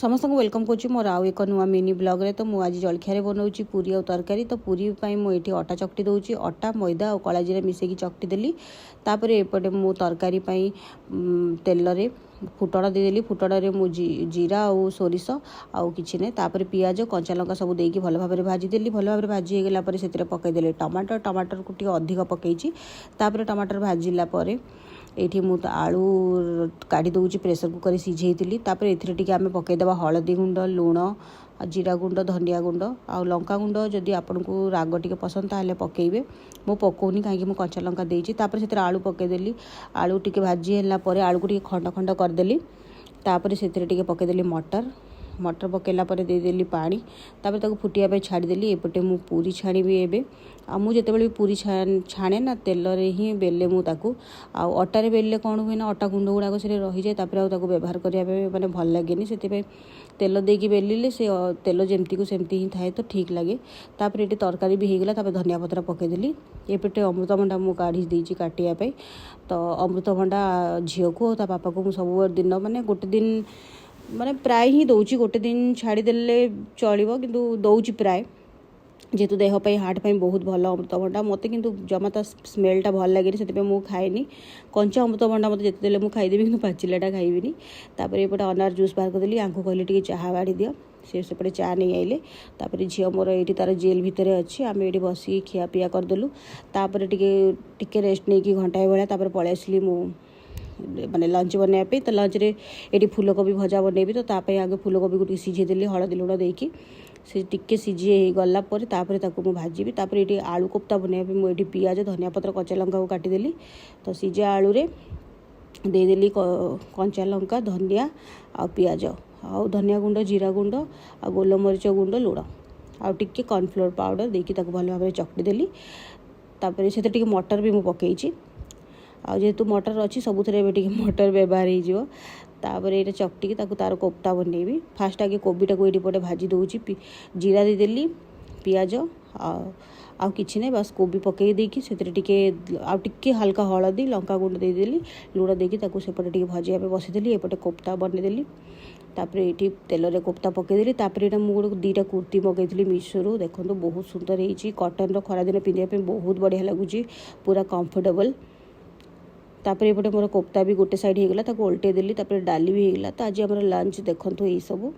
समस्त को वेलकम करुँच मोर आउ एक नुआ मिनी ब्लॉग रे। तो मुझे जलखिया बनाऊँगी पूरी और तरकारी। तो पूरी मुझे अटा चकटी दूसरी, अटा मैदा और कला जीरा मिसेकी चकटी देली। तापर एपटे मु तरकारी तेल रे फुटण देदेली। फुटण रे मु जीरा और सोरिष आउ कि ना, तापर पियाज कंचा लंका सब देकी भल भाव में भाजीदेली। भल भाव में भाजी होगला से पकईदेली टमाटर। टमाटर को टी अधिक पकईची। तापर टमाटर भाजिला ये मुझे आलू काढ़ी दूसरी प्रेसर कुकर सीझेली। तापर ए आम पकईदेवा हलदी गुंड, लुण, जीरा गुंड, धनिया गुंड आ लंका गुंड। जदि आपन को राग टी पसंद ताहले पकईबे, मो पकौनी कहीं मुझे कंचा लंका देती। तापर से आलू पकईदेली। आलू टी भाजी है आलू को खंड खंड करदेली। तापर से पकईदेली मटर। मटर पकईला देदेली पानी। तापर ताको फुटिया छाड़देली। एपटे मु पूरी छाणी एबे आ मु जेतेबेले पूरी छाणे ना तेल रे ही बेले मु ताको आ अटारे बेले कौन हुए ना अटा गुंड गुड़ाक से रही जाए। तापर आ ताको व्यवहार करने माने भल लगे से तेल देकी बेलिले से तेल जमती को सेमती ही थाए तो ठीक लगे। तापर ये तरकारी भी होगला। तापर धनिया पत्र पकईदेली। एपटे अमृतभंडा मु काढ़ी देची काटिया तो अमृतभंडा झील को ता पापा को सब दिन माने गोटे दिन माने प्राय ही दौची। गोटे दिन छाड़ीदेले चलो कि दौची प्राय, जेहेतु देहपाई हार्ट पाई बहुत भल अमृतभंडा। मत कि जमा ता स्मेलटा भल लगे से मुझे खाएनी। कंचा अमृतभंडा मत जिते देले मुझे खाईदेवी कि पाचिलाटा खाइबिनी। तापर एपटे अनार जूस बाहर करदेली। आंखू कहली टी चाह बाड़ी दियो, सेपटे चा नहीं आइले। तापर झील मोर ये तार जेल भितर अच्छी आम ये बस खिया पिया करदेलु। तापर टिके रेस्ट नहीं कि घंटाए भाया तापर पलि आसली मु माने लंच बनवाई। तो लंच रे ये फूलकोबी भजा बनैबी। तो तापाई आगे फूलकोबी को सीझेदेली हलदी लुण देकी से टिके सीझी गला तापर ताको मु भाजीबी। तापर ये आलू कोफ्ता बनवाई मुझे पियाज, धनिया पत्र, कच्चा लंका को काटिदेली। तो सीझा आलू रे देदेली कंचा लंका, धनिया आ पियाज आ धनिया गुंड, जीरा गुंड आ गोलमरीच गुंड, लुण आ टिके कॉर्नफ्लोर पाउडर देकी ताको भल भाव में चकटी देली। तापर से टिके मटर भी मु पकईची। आ जेहेतु मटर अच्छी सबुथे मटर व्यवहार हो। तापर ये चकटिकी तार कोफ्ता बनैबी। फास्ट आगे कोबीटा को ये पटे भाजी दूची। जीरा देदेली, पियाज आ किछि नहीं, बस कोबी पकई देकी से टिके हल्का हलदी लंका गुंड देदेली, लुण देकी ताको सेपटे टिके भाजिया पे बसईदेली। एपटे कोफ्ता बनईदेली। तापर ये तेल रे कोफ्ता पकईदेली। तापर ये मुझे दुईटा कुर्ती मगैली मीशो। देखो बहुत सुंदर होती। कॉटन खरा दिन पिंधापी बहुत बढ़िया लगुच, पूरा कंफर्टेबल। तापर एपटे मोर कोफ्ता भी गोटे साइड होगला, उल्टे देली। तापर डाली भी होगला। तो आज आम लंच देखो यही सब